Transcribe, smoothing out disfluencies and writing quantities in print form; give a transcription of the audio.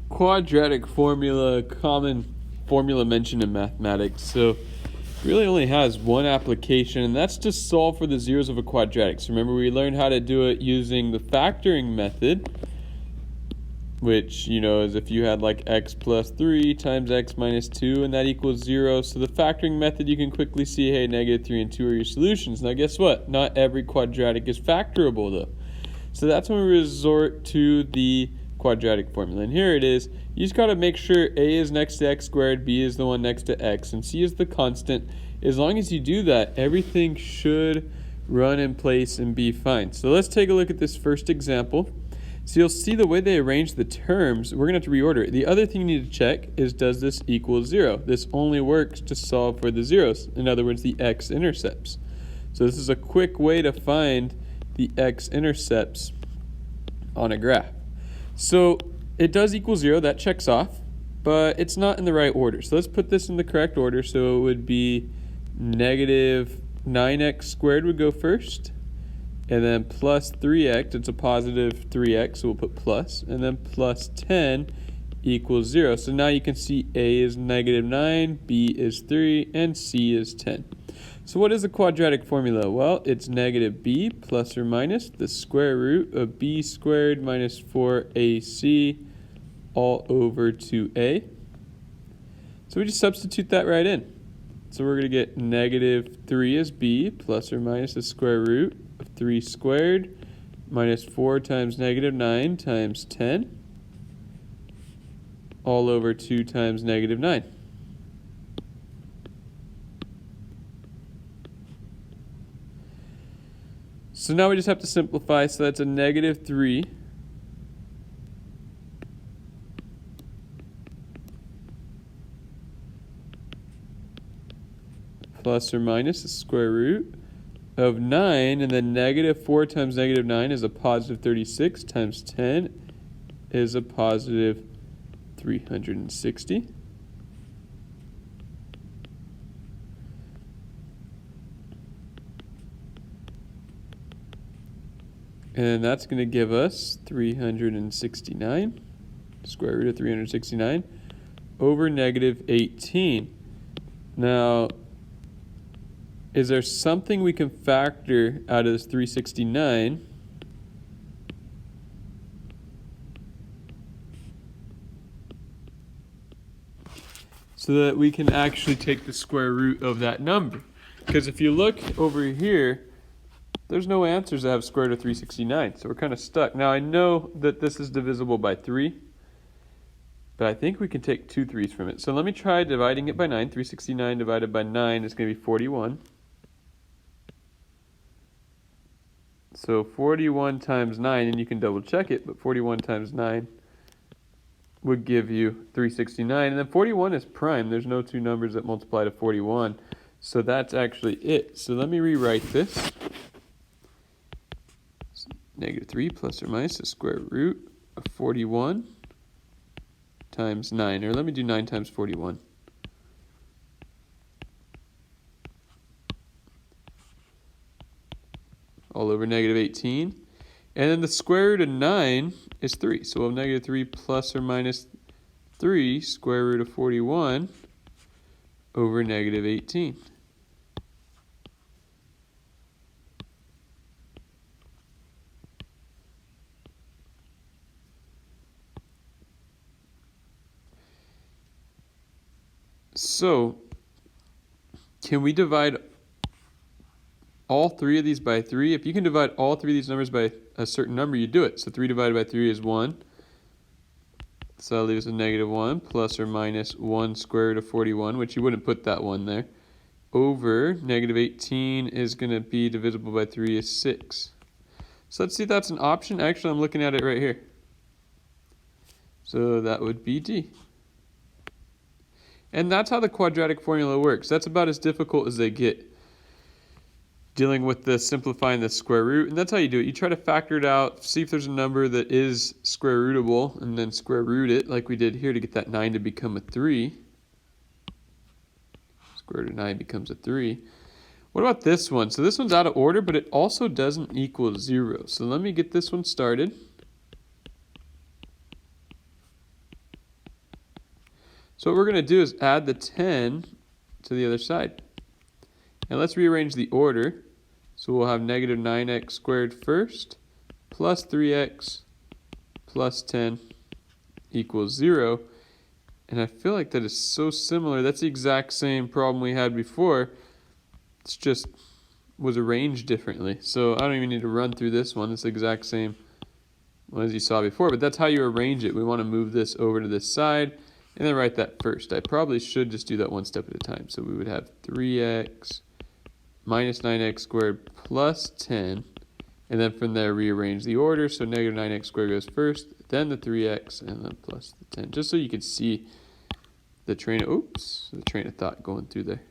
quadratic formula, common formula mentioned in mathematics. So it really only has one application, and that's to solve for the zeros of a quadratic. So remember, we learned how to do it using the factoring method, which, is if you had like x plus 3 times x minus 2, and that equals 0. So the factoring method, you can quickly see, hey, negative 3 and 2 are your solutions. Now guess what? Not every quadratic is factorable, though. So that's when we resort to the quadratic formula. And here it is. You just got to make sure a is next to x squared, b is the one next to x, and c is the constant. As long as you do that, everything should run in place and be fine. So let's take a look at this first example. So you'll see the way they arrange the terms, we're going to have to reorder it. The other thing you need to check is, does this equal 0? This only works to solve for the zeros. In other words, the x-intercepts. So this is a quick way to find the x-intercepts on a graph. So it does equal 0, that checks off, but it's not in the right order. So let's put this in the correct order. So it would be negative 9x squared would go first, and then plus 3x, it's a positive 3x, so we'll put plus, and then plus 10 equals 0. So now you can see a is negative 9, b is 3, and c is 10. So what is the quadratic formula? Well, it's negative b plus or minus the square root of b squared minus 4ac all over 2a. So we just substitute that right in. So we're going to get negative 3 is b plus or minus the square root of 3 squared minus 4 times negative 9 times 10 all over 2 times negative 9. So now we just have to simplify, so that's a negative 3 plus or minus the square root of 9, and then negative 4 times negative 9 is a positive 36 times 10 is a positive 360. And that's going to give us 369, square root of 369, over negative 18. Now, is there something we can factor out of this 369 so that we can actually take the square root of that number? Because if you look over here, there's no answers that have square root of 369, so we're kind of stuck. Now I know that this is divisible by 3, but I think we can take 2 3s from it. So let me try dividing it by 9. 369 divided by 9 is going to be 41. So 41 times 9, and you can double check it, but 41 times 9 would give you 369. And then 41 is prime. There's no two numbers that multiply to 41. So that's actually it. So let me rewrite this. Negative 3 plus or minus the square root of 41 times 9. Or let me do 9 times 41. All over negative 18. And then the square root of 9 is 3. So we'll have negative 3 plus or minus 3 square root of 41 over negative 18. So, can we divide all three of these by 3? If you can divide all three of these numbers by a certain number, you do it. So 3 divided by 3 is 1. So that leaves a negative 1 plus or minus 1 square root of 41, which you wouldn't put that 1 there, over negative 18 is going to be divisible by 3 is 6. So let's see if that's an option. Actually, I'm looking at it right here. So that would be D. And that's how the quadratic formula works. That's about as difficult as they get, dealing with the simplifying the square root. And that's how you do it. You try to factor it out, see if there's a number that is square rootable, and then square root it like we did here to get that 9 to become a 3. Square root of 9 becomes a 3. What about this one? So this one's out of order, but it also doesn't equal 0. So let me get this one started. So what we're going to do is add the 10 to the other side. And let's rearrange the order. So we'll have negative 9x squared first, plus 3x plus 10 equals 0. And I feel like that is so similar. That's the exact same problem we had before. It's just was arranged differently. So I don't even need to run through this one. It's the exact same one as you saw before, but that's how you arrange it. We want to move this over to this side and then write that first. I probably should just do that one step at a time. So we would have 3x minus 9x squared plus 10, and then from there rearrange the order. So negative 9x squared goes first, then the 3x, and then plus the 10, just so you can see the train of thought going through there.